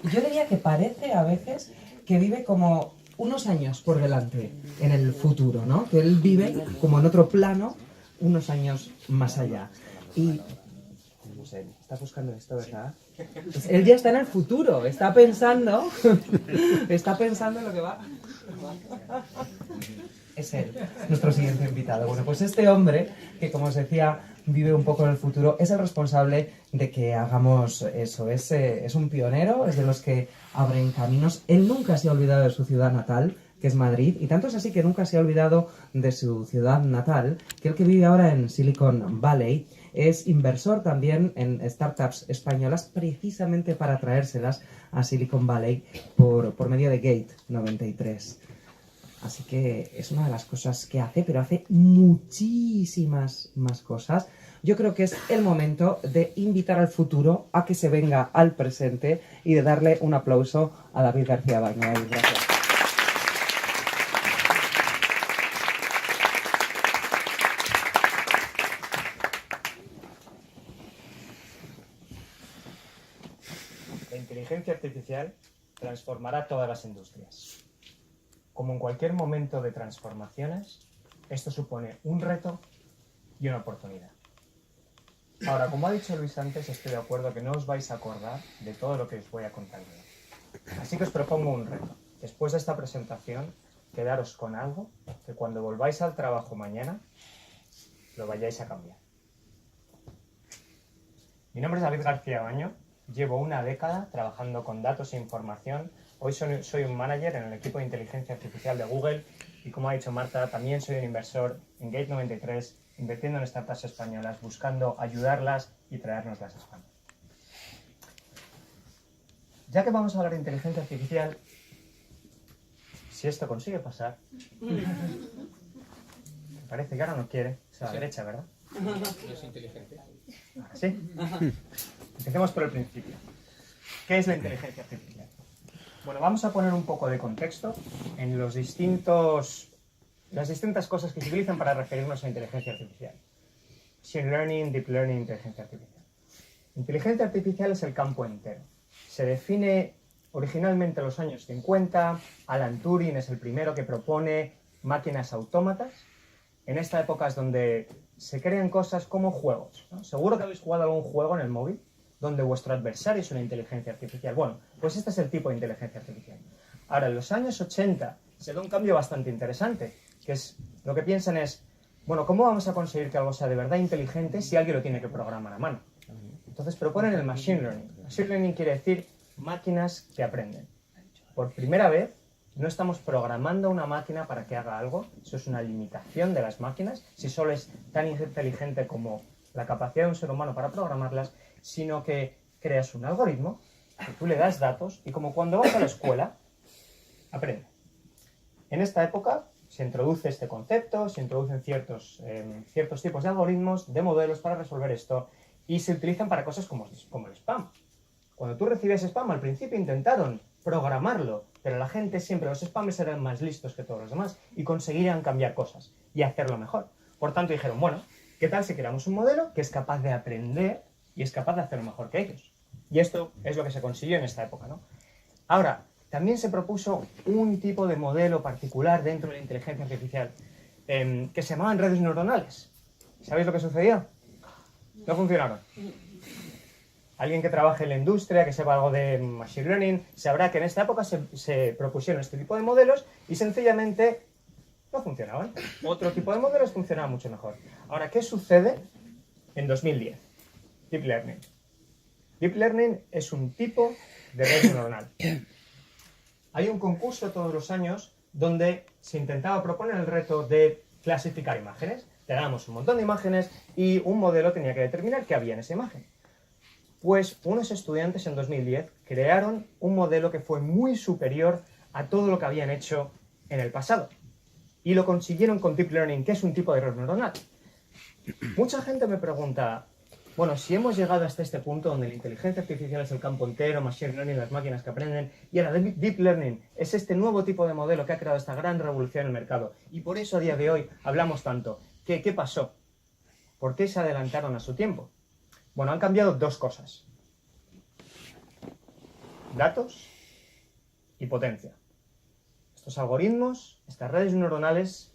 yo diría que parece a veces que vive como unos años por delante en el futuro, ¿no? Que él vive como en otro plano unos años más allá. Y no sé, está buscando esto, ¿verdad? Pues él ya está en el futuro, está pensando en lo que va. Es él, nuestro siguiente invitado. Bueno, pues este hombre, que como os decía, vive un poco en el futuro, es el responsable de que hagamos eso. Es un pionero, es de los que abren caminos. Él nunca se ha olvidado de su ciudad natal, que es Madrid, y tanto es así que nunca se ha olvidado de su ciudad natal, que el que vive ahora en Silicon Valley es inversor también en startups españolas, precisamente para traérselas a Silicon Valley por medio de Gate 93. Así que es una de las cosas que hace, pero hace muchísimas más cosas. Yo creo que es el momento de invitar al futuro a que se venga al presente y de darle un aplauso a David García Baño. David, gracias. La inteligencia artificial transformará todas las industrias. Como en cualquier momento de transformaciones, esto supone un reto y una oportunidad. Ahora, como ha dicho Luis antes, estoy de acuerdo que no os vais a acordar de todo lo que os voy a contar yo. Así que os propongo un reto. Después de esta presentación, quedaros con algo que cuando volváis al trabajo mañana, lo vayáis a cambiar. Mi nombre es David García Baño. Llevo una década trabajando con datos e información. Hoy soy un manager en el equipo de inteligencia artificial de Google y, como ha dicho Marta, también soy un inversor en Gate 93, invirtiendo en startups españolas, buscando ayudarlas y traérnoslas a España. Ya que vamos a hablar de inteligencia artificial, si esto consigue pasar, me parece que ahora no quiere, es a la derecha, ¿verdad? No es inteligente. Ahora sí. Empecemos por el principio. ¿Qué es la inteligencia artificial? Bueno, vamos a poner un poco de contexto en las distintas cosas que se utilizan para referirnos a inteligencia artificial. Machine Learning, Deep Learning, inteligencia artificial. Inteligencia artificial es el campo entero. Se define originalmente en los años 50. Alan Turing es el primero que propone máquinas autómatas. En esta época es donde se crean cosas como juegos, ¿no? Seguro que habéis jugado algún juego en el móvil donde vuestro adversario es una inteligencia artificial. Bueno, pues este es el tipo de inteligencia artificial. Ahora, en los años 80 se da un cambio bastante interesante, que es, lo que piensan es, bueno, ¿cómo vamos a conseguir que algo sea de verdad inteligente si alguien lo tiene que programar a mano? Entonces proponen el Machine Learning. Machine Learning quiere decir máquinas que aprenden. Por primera vez, no estamos programando una máquina para que haga algo, eso es una limitación de las máquinas, si solo es tan inteligente como la capacidad de un ser humano para programarlas, sino que creas un algoritmo, que tú le das datos, y como cuando vas a la escuela, aprende. En esta época se introduce este concepto, se introducen ciertos tipos de algoritmos, de modelos para resolver esto, y se utilizan para cosas como el spam. Cuando tú recibías spam, al principio intentaron programarlo, pero la gente siempre, los spammers eran más listos que todos los demás y conseguirían cambiar cosas y hacerlo mejor. Por tanto dijeron, bueno, ¿qué tal si creamos un modelo que es capaz de aprender y es capaz de hacerlo mejor que ellos? Y esto es lo que se consiguió en esta época, ¿no? Ahora, también se propuso un tipo de modelo particular dentro de la inteligencia artificial que se llamaban redes neuronales. ¿Sabéis lo que sucedió? No funcionaron. Alguien que trabaje en la industria, que sepa algo de Machine Learning, sabrá que en esta época se propusieron este tipo de modelos y sencillamente no funcionaban. Otro tipo de modelos funcionaban mucho mejor. Ahora, ¿qué sucede en 2010? Deep Learning. Deep Learning es un tipo de red neuronal. Hay un concurso todos los años donde se intentaba proponer el reto de clasificar imágenes. Te damos un montón de imágenes y un modelo tenía que determinar qué había en esa imagen. Pues unos estudiantes en 2010 crearon un modelo que fue muy superior a todo lo que habían hecho en el pasado. Y lo consiguieron con Deep Learning, que es un tipo de red neuronal. Mucha gente me pregunta, bueno, si hemos llegado hasta este punto donde la inteligencia artificial es el campo entero, Machine Learning, las máquinas que aprenden, y ahora Deep Learning es este nuevo tipo de modelo que ha creado esta gran revolución en el mercado. Y por eso a día de hoy hablamos tanto. ¿Qué pasó? ¿Por qué se adelantaron a su tiempo? Bueno, han cambiado dos cosas. datos y potencia. Estos algoritmos, estas redes neuronales,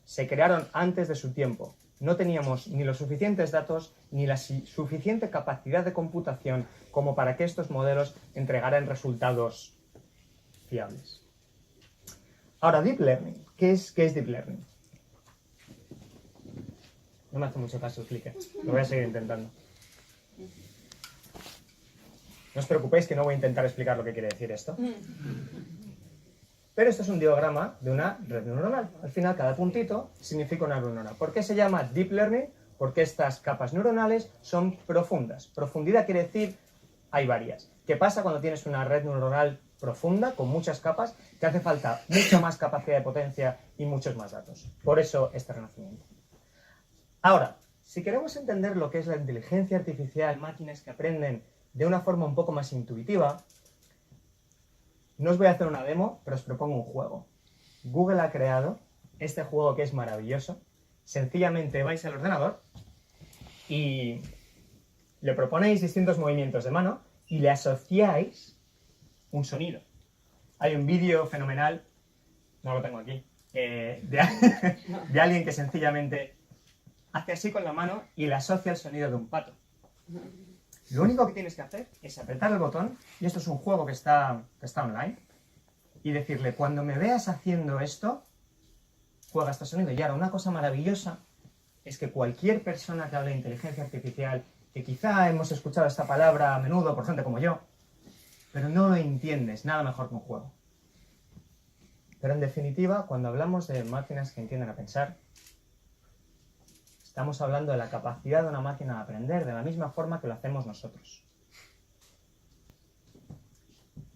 se crearon antes de su tiempo. No teníamos ni los suficientes datos ni la suficiente capacidad de computación como para que estos modelos entregaran resultados fiables. Ahora, Deep Learning. ¿Qué es Deep Learning? No me hace mucho caso el clicker. Lo voy a seguir intentando. No os preocupéis que no voy a intentar explicar lo que quiere decir esto. Pero esto es un diagrama de una red neuronal. Al final, cada puntito significa una neurona. ¿Por qué se llama Deep Learning? Porque estas capas neuronales son profundas. Profundidad quiere decir, hay varias. ¿Qué pasa cuando tienes una red neuronal profunda, con muchas capas? Te hace falta mucha más capacidad de potencia y muchos más datos. Por eso este renacimiento. Ahora, si queremos entender lo que es la inteligencia artificial, máquinas que aprenden de una forma un poco más intuitiva, no os voy a hacer una demo, pero os propongo un juego. Google ha creado este juego que es maravilloso. Sencillamente vais al ordenador y le proponéis distintos movimientos de mano y le asociáis un sonido. Hay un vídeo fenomenal, no lo tengo aquí, de alguien que sencillamente hace así con la mano y le asocia el sonido de un pato. Lo único que tienes que hacer es apretar el botón, y esto es un juego que está online, y decirle, cuando me veas haciendo esto, juega este sonido. Y ahora, una cosa maravillosa es que cualquier persona que hable de inteligencia artificial, que quizá hemos escuchado esta palabra a menudo por gente como yo, pero no lo entiendes, nada mejor que un juego. Pero en definitiva, cuando hablamos de máquinas que entienden a pensar, estamos hablando de la capacidad de una máquina de aprender de la misma forma que lo hacemos nosotros.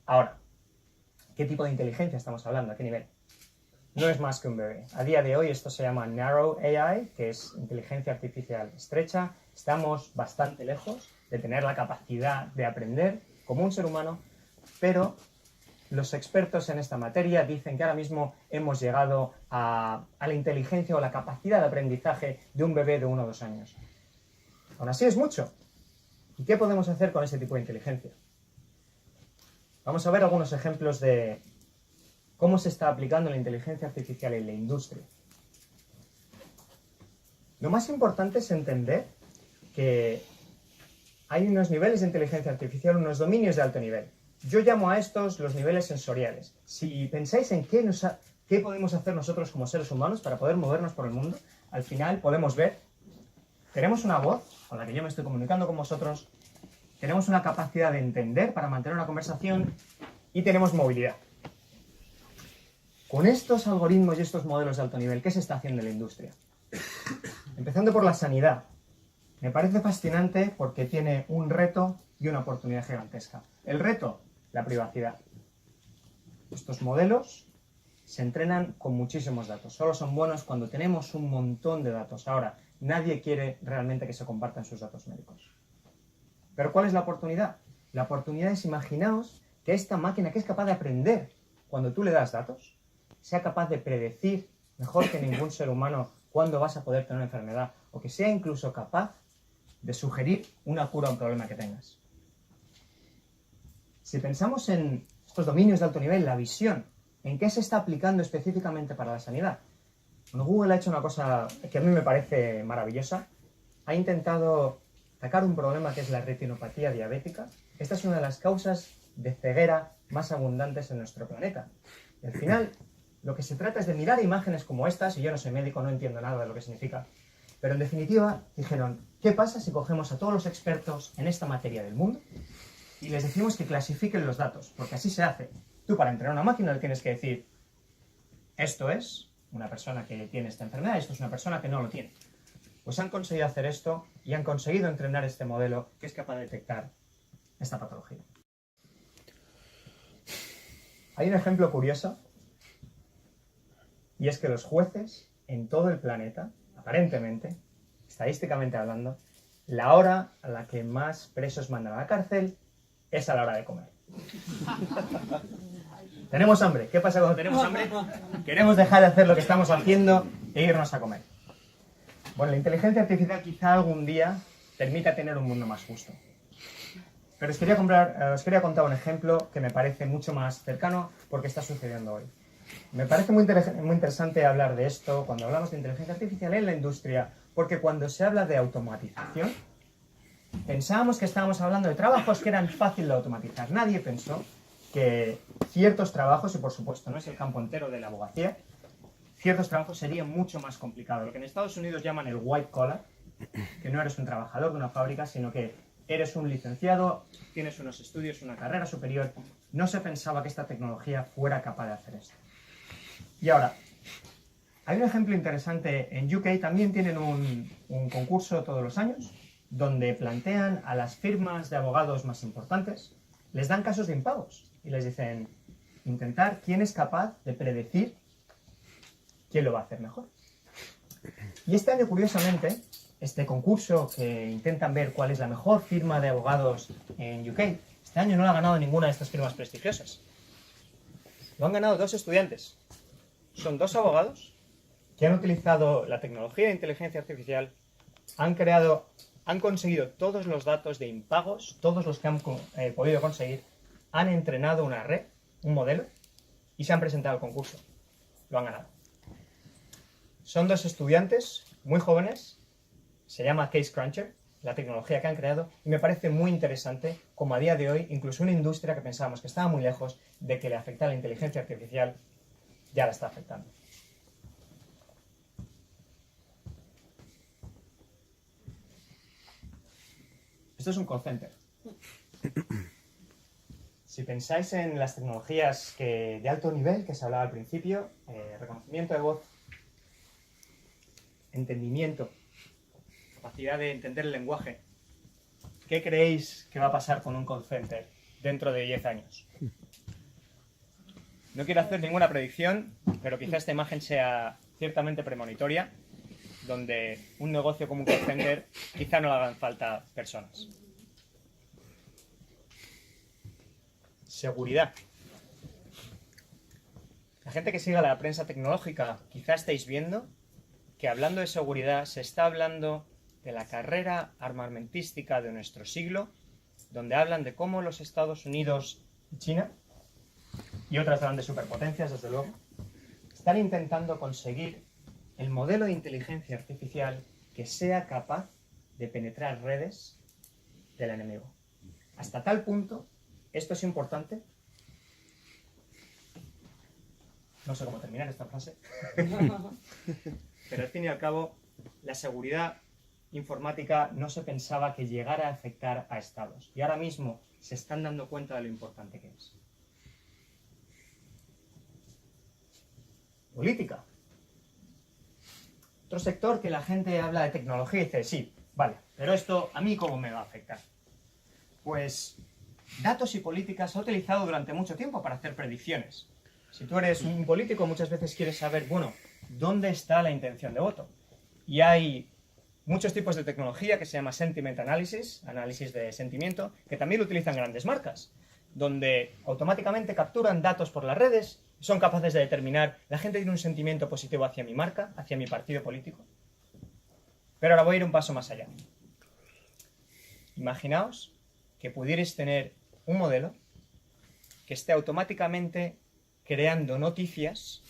Ahora, ¿qué tipo de inteligencia estamos hablando? ¿A qué nivel? No es más que un bebé. A día de hoy esto se llama Narrow AI, que es inteligencia artificial estrecha. Estamos bastante lejos de tener la capacidad de aprender como un ser humano, pero los expertos en esta materia dicen que ahora mismo hemos llegado a la inteligencia o la capacidad de aprendizaje de un bebé de 1 o 2 años. Aún así es mucho. ¿Y qué podemos hacer con ese tipo de inteligencia? Vamos a ver algunos ejemplos de cómo se está aplicando la inteligencia artificial en la industria. Lo más importante es entender que hay unos niveles de inteligencia artificial, unos dominios de alto nivel. Yo llamo a estos los niveles sensoriales. Si pensáis en qué podemos hacer nosotros como seres humanos para poder movernos por el mundo, al final podemos ver, tenemos una voz con la que yo me estoy comunicando con vosotros, tenemos una capacidad de entender para mantener una conversación y tenemos movilidad. Con estos algoritmos y estos modelos de alto nivel, ¿qué se está haciendo en la industria? Empezando por la sanidad. Me parece fascinante porque tiene un reto y una oportunidad gigantesca. El reto, la privacidad. Estos modelos se entrenan con muchísimos datos. Solo son buenos cuando tenemos un montón de datos. Ahora, nadie quiere realmente que se compartan sus datos médicos. ¿Pero cuál es la oportunidad? La oportunidad es, imaginaos, que esta máquina que es capaz de aprender cuando tú le das datos, sea capaz de predecir mejor que ningún ser humano cuándo vas a poder tener una enfermedad, o que sea incluso capaz de sugerir una cura a un problema que tengas. Si pensamos en estos dominios de alto nivel, la visión, ¿en qué se está aplicando específicamente para la sanidad? Bueno, Google ha hecho una cosa que a mí me parece maravillosa. Ha intentado atacar un problema que es la retinopatía diabética. Esta es una de las causas de ceguera más abundantes en nuestro planeta. Y al final, lo que se trata es de mirar imágenes como estas, y yo no soy médico, no entiendo nada de lo que significa, pero en definitiva dijeron, ¿qué pasa si cogemos a todos los expertos en esta materia del mundo y les decimos que clasifiquen los datos? Porque así se hace. Tú, para entrenar una máquina le tienes que decir, esto es una persona que tiene esta enfermedad, esto es una persona que no lo tiene. Pues han conseguido hacer esto y han conseguido entrenar este modelo que es capaz de detectar esta patología. Hay un ejemplo curioso, y es que los jueces en todo el planeta, aparentemente, estadísticamente hablando, la hora a la que más presos mandan a la cárcel es a la hora de comer. Tenemos hambre. ¿Qué pasa cuando tenemos hambre? Queremos dejar de hacer lo que estamos haciendo e irnos a comer. Bueno, la inteligencia artificial quizá algún día permita tener un mundo más justo. Pero os quería contar un ejemplo que me parece mucho más cercano porque está sucediendo hoy. Me parece muy interesante hablar de esto cuando hablamos de inteligencia artificial en la industria, porque cuando se habla de automatización, pensábamos que estábamos hablando de trabajos que eran fáciles de automatizar. Nadie pensó que ciertos trabajos, y por supuesto no es el campo entero de la abogacía, ciertos trabajos serían mucho más complicados. Lo que en Estados Unidos llaman el white collar, que no eres un trabajador de una fábrica, sino que eres un licenciado, tienes unos estudios, una carrera superior. No se pensaba que esta tecnología fuera capaz de hacer esto. Y ahora, hay un ejemplo interesante. En UK también tienen un concurso todos los años, donde plantean a las firmas de abogados más importantes, les dan casos de impagos y les dicen, intentar quién es capaz de predecir quién lo va a hacer mejor. Y este año, curiosamente, este concurso que intentan ver cuál es la mejor firma de abogados en UK, este año no lo ha ganado ninguna de estas firmas prestigiosas. Lo han ganado 2 estudiantes. Son 2 abogados que han utilizado la tecnología de inteligencia artificial, han conseguido todos los datos de impagos, todos los que han podido conseguir, han entrenado una red, un modelo, y se han presentado al concurso. Lo han ganado. Son 2 estudiantes muy jóvenes, se llama Case Cruncher, la tecnología que han creado, y me parece muy interesante como a día de hoy, incluso una industria que pensábamos que estaba muy lejos de que le afectara la inteligencia artificial, ya la está afectando. Esto es un call center. Si pensáis en las tecnologías de alto nivel que se hablaba al principio, reconocimiento de voz, entendimiento, capacidad de entender el lenguaje, ¿qué creéis que va a pasar con un call center dentro de 10 años? No quiero hacer ninguna predicción, pero quizá esta imagen sea ciertamente premonitoria, donde un negocio como un call center quizá no le hagan falta personas. Seguridad. La gente que siga la prensa tecnológica, quizá estáis viendo que hablando de seguridad se está hablando de la carrera armamentística de nuestro siglo, donde hablan de cómo los Estados Unidos y China, y otras grandes superpotencias, desde luego, están intentando conseguir el modelo de inteligencia artificial que sea capaz de penetrar redes del enemigo. Hasta tal punto, esto es importante. No sé cómo terminar esta frase. Pero al fin y al cabo, la seguridad informática no se pensaba que llegara a afectar a estados. Y ahora mismo se están dando cuenta de lo importante que es. Política. Otro sector que la gente habla de tecnología y dice, sí, vale, pero esto a mí ¿cómo me va a afectar? Pues datos y políticas se ha utilizado durante mucho tiempo para hacer predicciones. Si tú eres un político, muchas veces quieres saber, bueno, ¿dónde está la intención de voto? Y hay muchos tipos de tecnología que se llama Sentiment Analysis, análisis de sentimiento, que también lo utilizan grandes marcas, donde automáticamente capturan datos por las redes, son capaces de determinar, la gente tiene un sentimiento positivo hacia mi marca, hacia mi partido político. Pero ahora voy a ir un paso más allá. Imaginaos que pudierais tener un modelo que esté automáticamente creando noticias,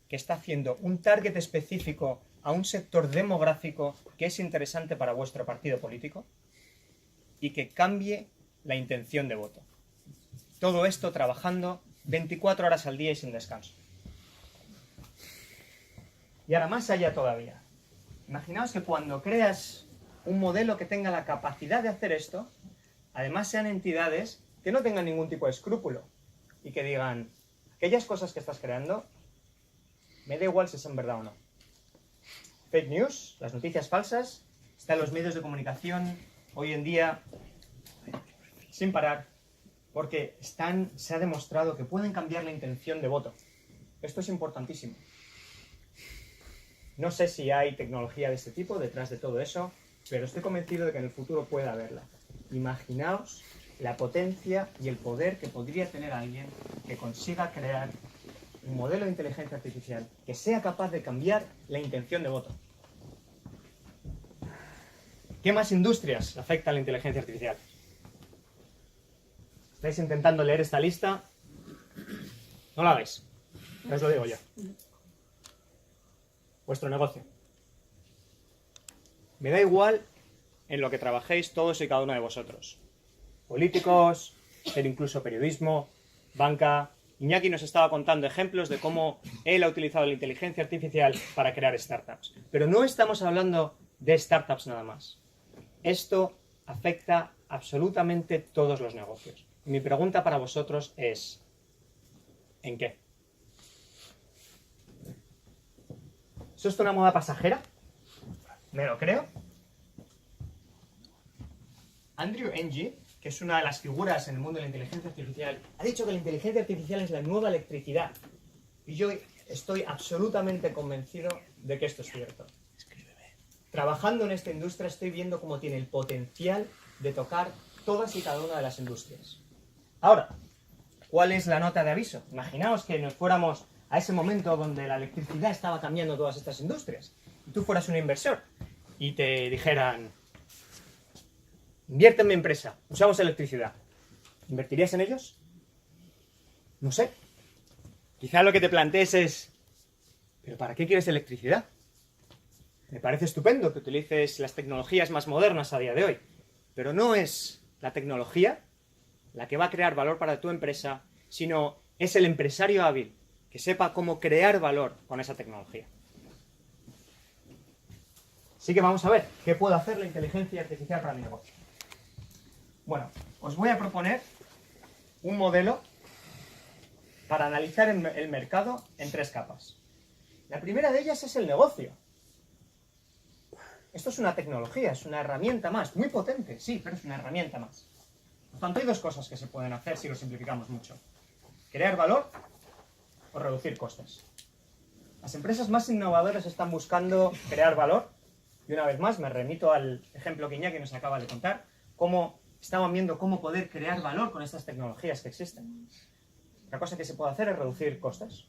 que está haciendo un target específico a un sector demográfico que es interesante para vuestro partido político y que cambie la intención de voto. Todo esto trabajando 24 horas al día y sin descanso. Y ahora más allá todavía. Imaginaos que cuando creas un modelo que tenga la capacidad de hacer esto, además sean entidades que no tengan ningún tipo de escrúpulo y que digan, aquellas cosas que estás creando, me da igual si son verdad o no. Fake news, las noticias falsas, están en los medios de comunicación hoy en día sin parar, porque se ha demostrado que pueden cambiar la intención de voto. Esto es importantísimo. No sé si hay tecnología de este tipo detrás de todo eso, pero estoy convencido de que en el futuro puede haberla. Imaginaos la potencia y el poder que podría tener alguien que consiga crear un modelo de inteligencia artificial que sea capaz de cambiar la intención de voto. ¿Qué más industrias afectan la inteligencia artificial? estáis intentando leer esta lista, no la hagáis. Os lo digo yo. Vuestro negocio. Me da igual en lo que trabajéis todos y cada uno de vosotros. Políticos, pero incluso periodismo, banca. Iñaki nos estaba contando ejemplos de cómo él ha utilizado la inteligencia artificial para crear startups. Pero no estamos hablando de startups nada más. Esto afecta absolutamente todos los negocios. Mi pregunta para vosotros es, ¿en qué? ¿Es esto una moda pasajera? ¿Me lo creo? Andrew Ng, que es una de las figuras en el mundo de la inteligencia artificial, ha dicho que la inteligencia artificial es la nueva electricidad. Y yo estoy absolutamente convencido de que esto es cierto. Trabajando en esta industria estoy viendo cómo tiene el potencial de tocar todas y cada una de las industrias. Ahora, ¿cuál es la nota de aviso? Imaginaos que nos fuéramos a ese momento donde la electricidad estaba cambiando todas estas industrias. Y tú fueras un inversor y te dijeran, invierte en mi empresa, usamos electricidad. ¿Invertirías en ellos? No sé. Quizá lo que te plantees es, ¿pero para qué quieres electricidad? Me parece estupendo que utilices las tecnologías más modernas a día de hoy, pero no es la tecnología la que va a crear valor para tu empresa, sino es el empresario hábil que sepa cómo crear valor con esa tecnología. Así que vamos a ver, ¿qué puede hacer la inteligencia artificial para mi negocio? Bueno, os voy a proponer un modelo para analizar el mercado en 3 capas. La primera de ellas es el negocio. Esto es una tecnología, es una herramienta más, muy potente, sí, pero es una herramienta más. Por tanto, hay 2 cosas que se pueden hacer si lo simplificamos mucho. Crear valor o reducir costes. Las empresas más innovadoras están buscando crear valor, y una vez más me remito al ejemplo que Iñaki nos acaba de contar, cómo estaban viendo cómo poder crear valor con estas tecnologías que existen. Otra cosa que se puede hacer es reducir costes.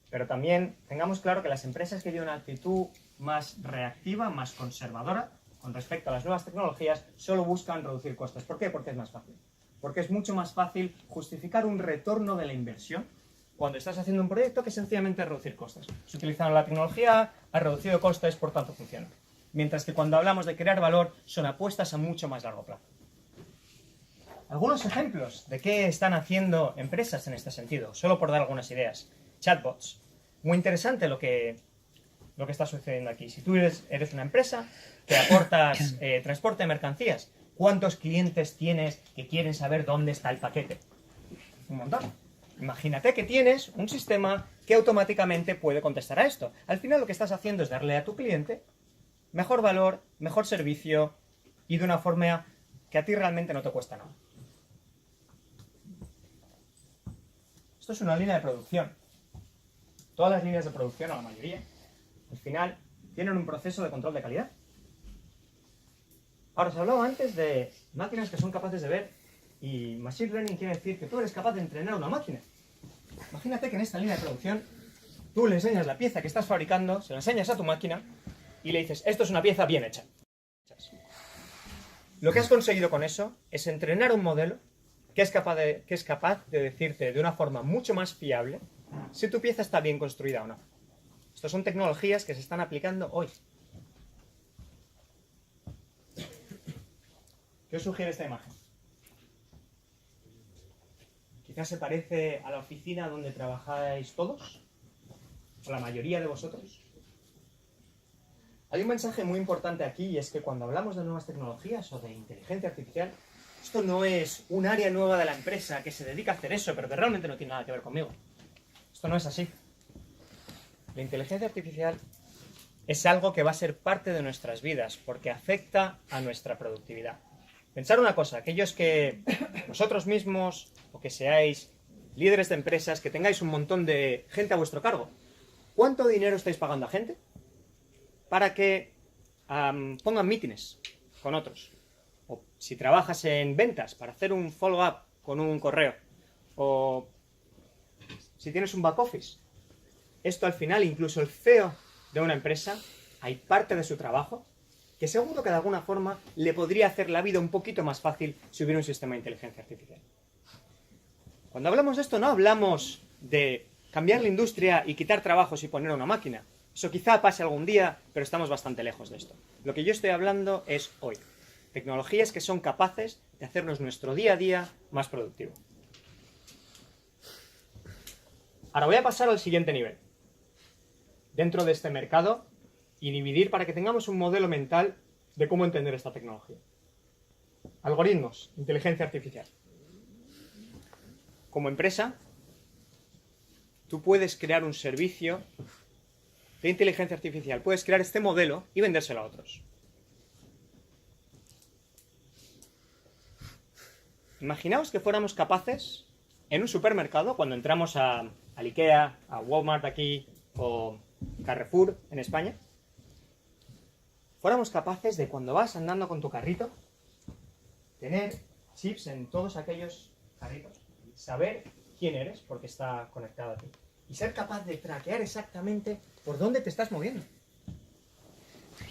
Pero también tengamos claro que las empresas que tienen una actitud más reactiva, más conservadora, con respecto a las nuevas tecnologías, solo buscan reducir costes. ¿Por qué? Porque es más fácil. Porque es mucho más fácil justificar un retorno de la inversión cuando estás haciendo un proyecto que sencillamente reducir costes. Se utilizaron la tecnología, ha reducido costes, por tanto funciona. Mientras que cuando hablamos de crear valor, son apuestas a mucho más largo plazo. Algunos ejemplos de qué están haciendo empresas en este sentido, solo por dar algunas ideas. Chatbots. Muy interesante lo que está sucediendo aquí. Si tú eres una empresa que aportas transporte de mercancías, ¿cuántos clientes tienes que quieren saber dónde está el paquete? Un montón. Imagínate que tienes un sistema que automáticamente puede contestar a esto. Al final lo que estás haciendo es darle a tu cliente mejor valor, mejor servicio y de una forma que a ti realmente no te cuesta nada. Esto es una línea de producción. Todas las líneas de producción, o la mayoría, al final tienen un proceso de control de calidad. Ahora, os hablaba antes de máquinas que son capaces de ver, y Machine Learning quiere decir que tú eres capaz de entrenar una máquina. Imagínate que en esta línea de producción tú le enseñas la pieza que estás fabricando, se la enseñas a tu máquina y le dices, esto es una pieza bien hecha. Lo que has conseguido con eso es entrenar un modelo que es capaz de decirte de una forma mucho más fiable si tu pieza está bien construida o no. Estas son tecnologías que se están aplicando hoy. ¿Qué os sugiere esta imagen? Quizás se parece a la oficina donde trabajáis todos, o la mayoría de vosotros. Hay un mensaje muy importante aquí, y es que cuando hablamos de nuevas tecnologías o de inteligencia artificial, esto no es un área nueva de la empresa que se dedica a hacer eso, pero que realmente no tiene nada que ver conmigo. Esto no es así. La inteligencia artificial es algo que va a ser parte de nuestras vidas, porque afecta a nuestra productividad. Pensar una cosa, aquellos que vosotros mismos, o que seáis líderes de empresas, que tengáis un montón de gente a vuestro cargo, ¿cuánto dinero estáis pagando a gente para que pongan mítines con otros? O si trabajas en ventas, para hacer un follow-up con un correo. O si tienes un back office. Esto al final, incluso el CEO de una empresa, hay parte de su trabajo que seguro que de alguna forma le podría hacer la vida un poquito más fácil si hubiera un sistema de inteligencia artificial. Cuando hablamos de esto no hablamos de cambiar la industria y quitar trabajos y poner una máquina. Eso quizá pase algún día, pero estamos bastante lejos de esto. Lo que yo estoy hablando es hoy. Tecnologías que son capaces de hacernos nuestro día a día más productivo. Ahora voy a pasar al siguiente nivel. Dentro de este mercado y dividir para que tengamos un modelo mental de cómo entender esta tecnología. Algoritmos, inteligencia artificial. Como empresa, tú puedes crear un servicio de inteligencia artificial. Puedes crear este modelo y vendérselo a otros. Imaginaos que fuéramos capaces, en un supermercado, cuando entramos al IKEA, a Walmart aquí, o Carrefour en España, fuéramos capaces de, cuando vas andando con tu carrito, tener chips en todos aquellos carritos, saber quién eres, porque está conectado a ti, y ser capaz de traquear exactamente por dónde te estás moviendo.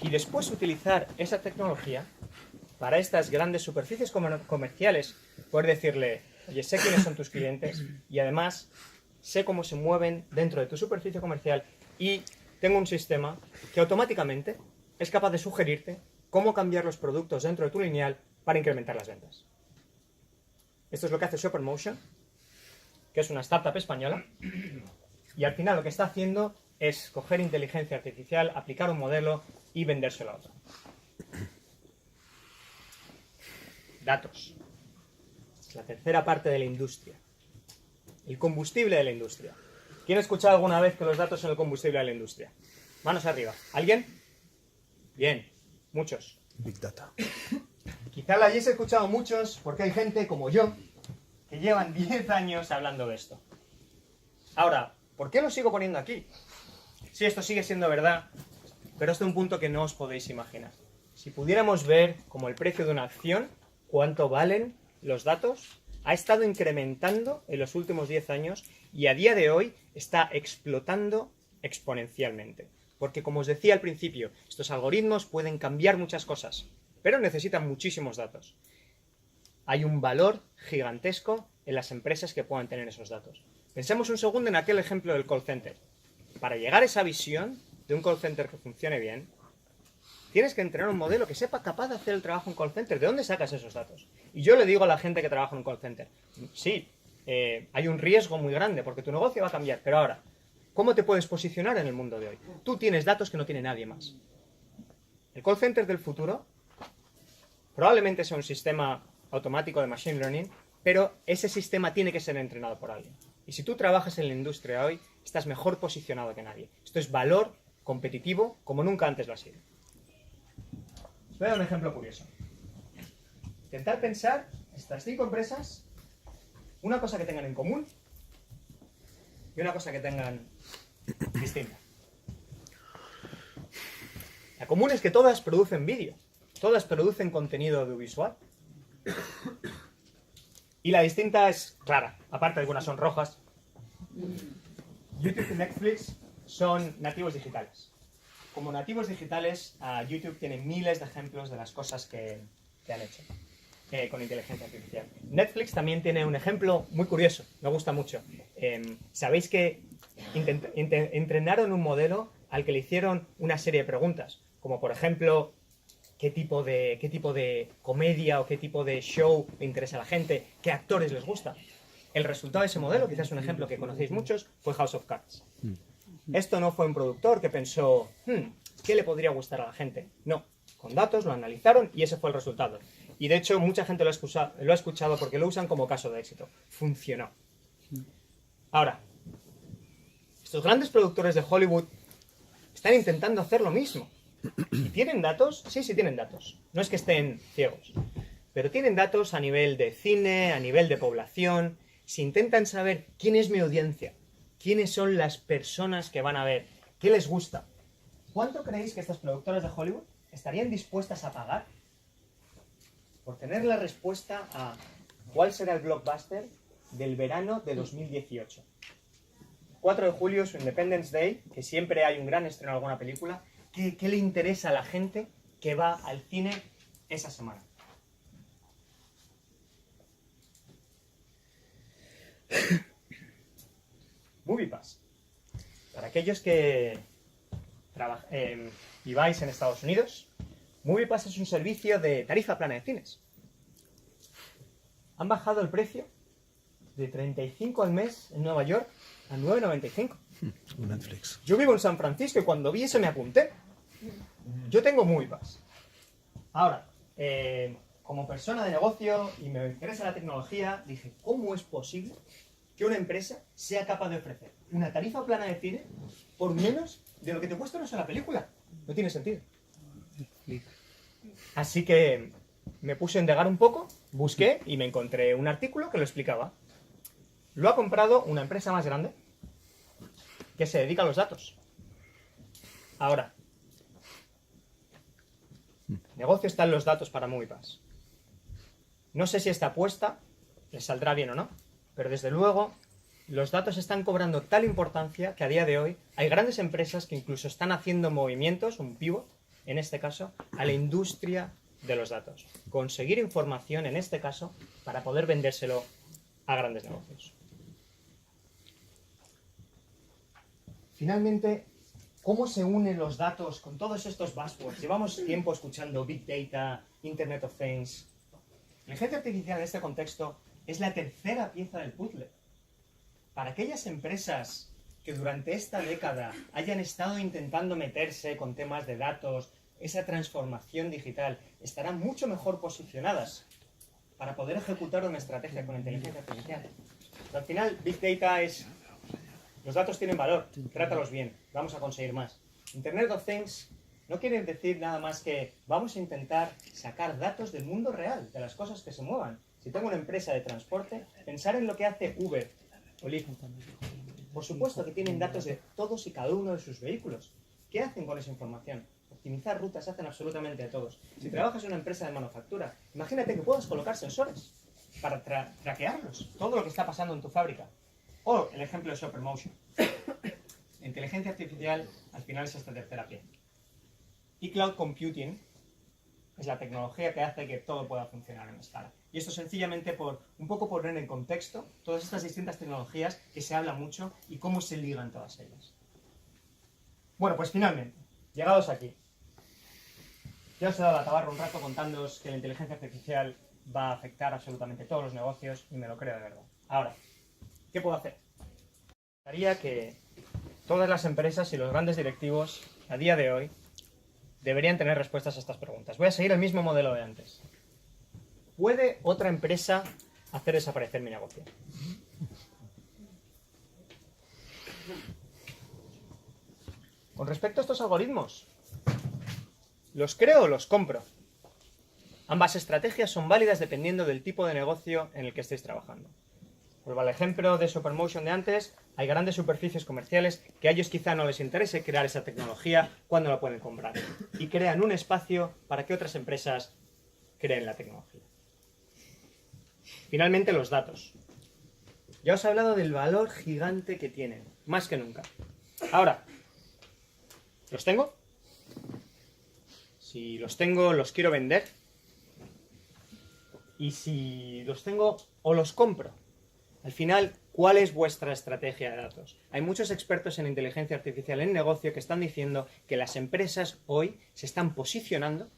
Y después utilizar esa tecnología para estas grandes superficies comerciales, poder decirle, oye, sé quiénes son tus clientes y además sé cómo se mueven dentro de tu superficie comercial y tengo un sistema que automáticamente es capaz de sugerirte cómo cambiar los productos dentro de tu lineal para incrementar las ventas. Esto es lo que hace Supermotion, que es una startup española, y al final lo que está haciendo es coger inteligencia artificial, aplicar un modelo y vendérselo a otro. Datos. Es la tercera parte de la industria. El combustible de la industria. ¿Quién ha escuchado alguna vez que los datos son el combustible de la industria? Manos arriba. ¿Alguien? Bien. Muchos. Big Data. Quizá lo hayáis escuchado muchos porque hay gente como yo que llevan 10 años hablando de esto. Ahora, ¿por qué lo sigo poniendo aquí? Sí, esto sigue siendo verdad, pero hasta un punto que no os podéis imaginar. Si pudiéramos ver como el precio de una acción, cuánto valen los datos, ha estado incrementando en los últimos 10 años y a día de hoy está explotando exponencialmente. Porque como os decía al principio, estos algoritmos pueden cambiar muchas cosas, pero necesitan muchísimos datos. Hay un valor gigantesco en las empresas que puedan tener esos datos. Pensemos un segundo en aquel ejemplo del call center. Para llegar a esa visión de un call center que funcione bien, tienes que entrenar un modelo que sepa capaz de hacer el trabajo en call center. ¿De dónde sacas esos datos? Y yo le digo a la gente que trabaja en un call center, sí, hay un riesgo muy grande porque tu negocio va a cambiar, pero ahora, ¿cómo te puedes posicionar en el mundo de hoy? Tú tienes datos que no tiene nadie más. El call center del futuro probablemente sea un sistema automático de machine learning, pero ese sistema tiene que ser entrenado por alguien. Y si tú trabajas en la industria hoy, estás mejor posicionado que nadie. Esto es valor competitivo como nunca antes lo ha sido. Os voy a dar un ejemplo curioso. Intentar pensar estas 5 empresas, una cosa que tengan en común y una cosa que tengan distinta. La común es que todas producen vídeo, todas producen contenido audiovisual. Y la distinta es clara, aparte de algunas son rojas. YouTube y Netflix son nativos digitales. Como nativos digitales, YouTube tiene miles de ejemplos de las cosas que han hecho con inteligencia artificial. Netflix también tiene un ejemplo muy curioso, me gusta mucho. Sabéis que entrenaron un modelo al que le hicieron una serie de preguntas, como por ejemplo, ¿qué tipo de comedia o qué tipo de show le interesa a la gente? ¿Qué actores les gusta? El resultado de ese modelo, quizás un ejemplo que conocéis muchos, fue House of Cards. Esto no fue un productor que pensó, ¿qué le podría gustar a la gente? No, con datos lo analizaron y ese fue el resultado. Y de hecho mucha gente lo ha escuchado porque lo usan como caso de éxito. Funcionó. Ahora, estos grandes productores de Hollywood están intentando hacer lo mismo. ¿Y tienen datos? Sí, sí tienen datos. No es que estén ciegos. Pero tienen datos a nivel de cine, a nivel de población. Si intentan saber quién es mi audiencia, quiénes son las personas que van a ver, qué les gusta, ¿cuánto creéis que estas productoras de Hollywood estarían dispuestas a pagar por tener la respuesta a cuál será el blockbuster del verano de 2018? 4 de julio, su Independence Day, que siempre hay un gran estreno de alguna película. ¿Qué le interesa a la gente que va al cine esa semana? MoviePass. Para aquellos que viváis en Estados Unidos, MoviePass es un servicio de tarifa plana de cines. Han bajado el precio de 35 al mes en Nueva York a 9,95. Netflix. Yo vivo en San Francisco y cuando vi eso me apunté. Yo tengo MoviePass. Ahora, como persona de negocio y me interesa la tecnología, dije, ¿cómo es posible que una empresa sea capaz de ofrecer una tarifa plana de cine por menos de lo que te cuesta una sola película? No tiene sentido. Así que me puse a indagar un poco, busqué y me encontré un artículo que lo explicaba. Lo ha comprado una empresa más grande que se dedica a los datos. Ahora, negocio está en los datos para MoviePass. No sé si esta apuesta les saldrá bien o no, pero desde luego los datos están cobrando tal importancia que a día de hoy hay grandes empresas que incluso están haciendo movimientos, un pivot, en este caso, a la industria de los datos. Conseguir información, en este caso, para poder vendérselo a grandes negocios. Finalmente, ¿cómo se unen los datos con todos estos buzzwords? Llevamos tiempo escuchando Big Data, Internet of Things. La inteligencia artificial en este contexto es la tercera pieza del puzzle. Para aquellas empresas que durante esta década hayan estado intentando meterse con temas de datos, esa transformación digital, estarán mucho mejor posicionadas para poder ejecutar una estrategia con inteligencia artificial. Pero al final, Big Data es... Los datos tienen valor, trátalos bien, vamos a conseguir más. Internet of Things no quiere decir nada más que vamos a intentar sacar datos del mundo real, de las cosas que se muevan. Si tengo una empresa de transporte, pensar en lo que hace Uber o Lyft. Por supuesto que tienen datos de todos y cada uno de sus vehículos. ¿Qué hacen con esa información? Optimizar rutas hacen absolutamente de todos. Si trabajas en una empresa de manufactura, imagínate que puedas colocar sensores para traquearlos, todo lo que está pasando en tu fábrica. O el ejemplo de SuperMotion. La inteligencia artificial al final es esta tercera pieza. Y Cloud Computing es la tecnología que hace que todo pueda funcionar en escala. Y esto sencillamente por un poco poner en contexto todas estas distintas tecnologías que se habla mucho y cómo se ligan todas ellas. Bueno, pues finalmente, llegados aquí, ya os he dado la tabarra un rato contándoos que la inteligencia artificial va a afectar absolutamente todos los negocios y me lo creo de verdad. Ahora, ¿qué puedo hacer? Me gustaría que todas las empresas y los grandes directivos a día de hoy deberían tener respuestas a estas preguntas. Voy a seguir el mismo modelo de antes. ¿Puede otra empresa hacer desaparecer mi negocio? Con respecto a estos algoritmos, ¿los creo o los compro? Ambas estrategias son válidas dependiendo del tipo de negocio en el que estéis trabajando. Vuelvo al ejemplo de SuperMotion de antes, hay grandes superficies comerciales que a ellos quizá no les interese crear esa tecnología cuando la pueden comprar. Y crean un espacio para que otras empresas creen la tecnología. Finalmente, los datos. Ya os he hablado del valor gigante que tienen, más que nunca. Ahora, ¿los tengo? Si los tengo, los quiero vender. Y si los tengo, o los compro. Al final, ¿cuál es vuestra estrategia de datos? Hay muchos expertos en inteligencia artificial en negocio que están diciendo que las empresas hoy se están posicionando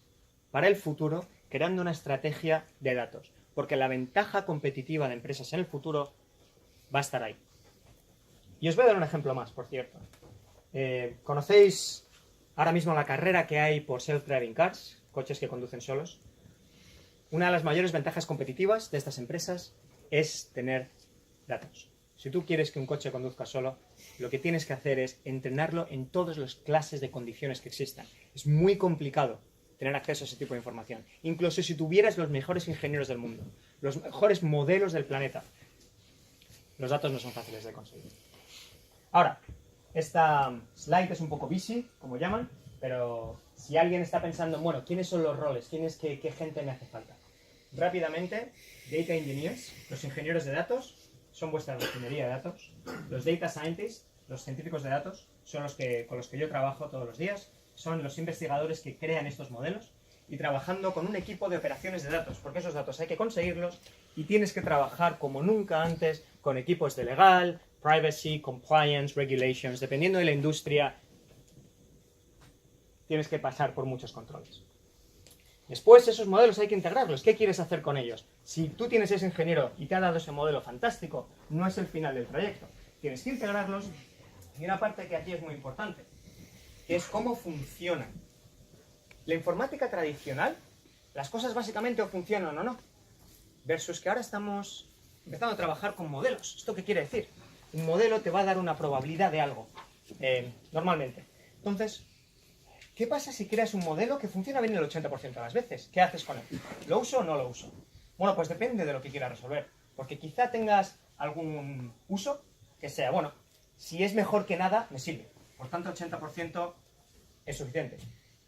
para el futuro creando una estrategia de datos. Porque la ventaja competitiva de empresas en el futuro va a estar ahí. Y os voy a dar un ejemplo más, por cierto. ¿Conocéis ahora mismo la carrera que hay por self-driving cars? Coches que conducen solos. Una de las mayores ventajas competitivas de estas empresas es tener datos. Si tú quieres que un coche conduzca solo, lo que tienes que hacer es entrenarlo en todas las clases de condiciones que existan. Es muy complicado tener acceso a ese tipo de información. Incluso si tuvieras los mejores ingenieros del mundo, los mejores modelos del planeta, los datos no son fáciles de conseguir. Ahora, esta slide es un poco busy, como llaman, pero si alguien está pensando, bueno, ¿quiénes son los roles? ¿Qué gente me hace falta? Rápidamente, Data Engineers, los ingenieros de datos, son vuestra ingeniería de datos. Los Data Scientists, los científicos de datos, son con los que yo trabajo todos los días. Son los investigadores que crean estos modelos. y trabajando con un equipo de operaciones de datos, porque esos datos hay que conseguirlos y tienes que trabajar como nunca antes con equipos de legal, privacy, compliance, regulations, dependiendo de la industria, tienes que pasar por muchos controles. Después esos modelos hay que integrarlos. ¿Qué quieres hacer con ellos? Si tú tienes ese ingeniero y te ha dado ese modelo fantástico, no es el final del proyecto. Tienes que integrarlos. Y una parte que aquí es muy importante, que es cómo funcionan. La informática tradicional, las cosas básicamente o funcionan o no. Versus que ahora estamos empezando a trabajar con modelos. ¿Esto qué quiere decir? Un modelo te va a dar una probabilidad de algo, normalmente. Entonces, ¿qué pasa si creas un modelo que funciona bien el 80% de las veces? ¿Qué haces con él? ¿Lo uso o no lo uso? Bueno, pues depende de lo que quieras resolver. Porque quizá tengas algún uso que sea, bueno, si es mejor que nada, me sirve. Por tanto, 80% es suficiente.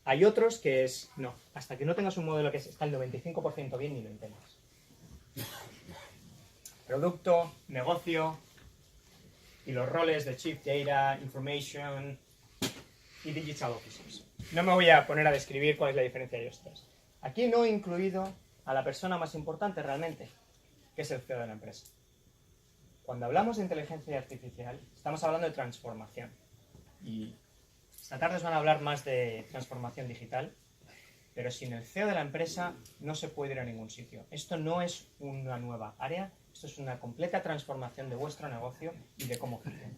Hay otros que es, no, hasta que no tengas un modelo que está el 95% bien, ni lo intentas. Producto, negocio y los roles de Chief Data, Information y Digital Officers. No me voy a poner a describir cuál es la diferencia de ellos tres. Aquí no he incluido a la persona más importante realmente, que es el CEO de la empresa. Cuando hablamos de inteligencia artificial, estamos hablando de transformación. Y esta tarde os van a hablar más de transformación digital, pero sin el CEO de la empresa no se puede ir a ningún sitio. Esto no es una nueva área, esto es una completa transformación de vuestro negocio y de cómo funciona.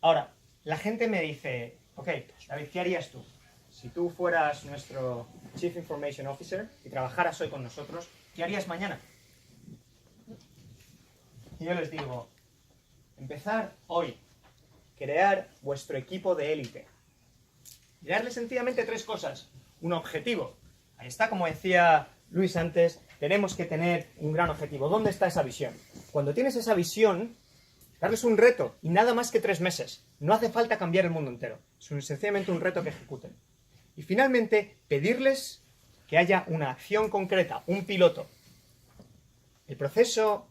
Ahora, la gente me dice, ok, David, ¿qué harías tú? Si tú fueras nuestro Chief Information Officer y trabajaras hoy con nosotros, ¿qué harías mañana? Y yo les digo, empezar hoy, crear vuestro equipo de élite. Y darle sencillamente tres cosas. Un objetivo. Ahí está, como decía Luis antes, tenemos que tener un gran objetivo. ¿Dónde está esa visión? Cuando tienes esa visión, darles un reto, y nada más que 3 meses. No hace falta cambiar el mundo entero. Es sencillamente un reto que ejecuten. Y finalmente, pedirles que haya una acción concreta, un piloto. El proceso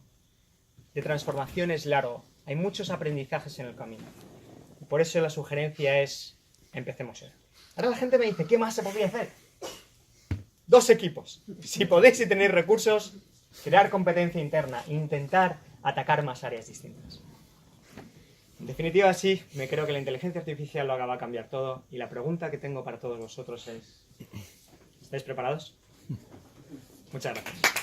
de transformación es largo. Hay muchos aprendizajes en el camino. Y por eso la sugerencia es, empecemos hoy. Ahora la gente me dice, ¿qué más se podría hacer? 2 equipos. Si podéis y tenéis recursos, crear competencia interna, intentar atacar más áreas distintas. En definitiva, sí, me creo que la inteligencia artificial lo va a cambiar todo. Y la pregunta que tengo para todos vosotros es, ¿estáis preparados? Muchas gracias.